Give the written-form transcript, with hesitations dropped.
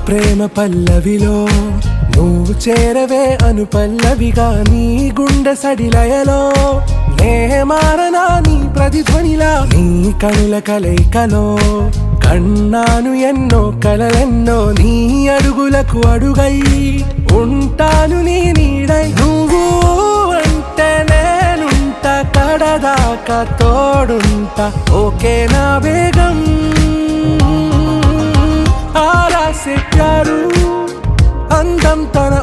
ప్రేమ పల్లవిలో నువ్వు చేరవే అను పల్లవిగా నీ గుండె సడిలయలో నే మారనా నీ ప్రతిధ్వనిలా నీ కనుల కలయికలో కన్నాను ఎన్నో కలలెన్నో నీ అడుగులకు అడుగై ఉంటాను నీ నీడై నువ్వు అంటే నేనుంట కడదాకా తోడుంటా ఓకే నా వేగం ఆరా से प्यारू అందం తన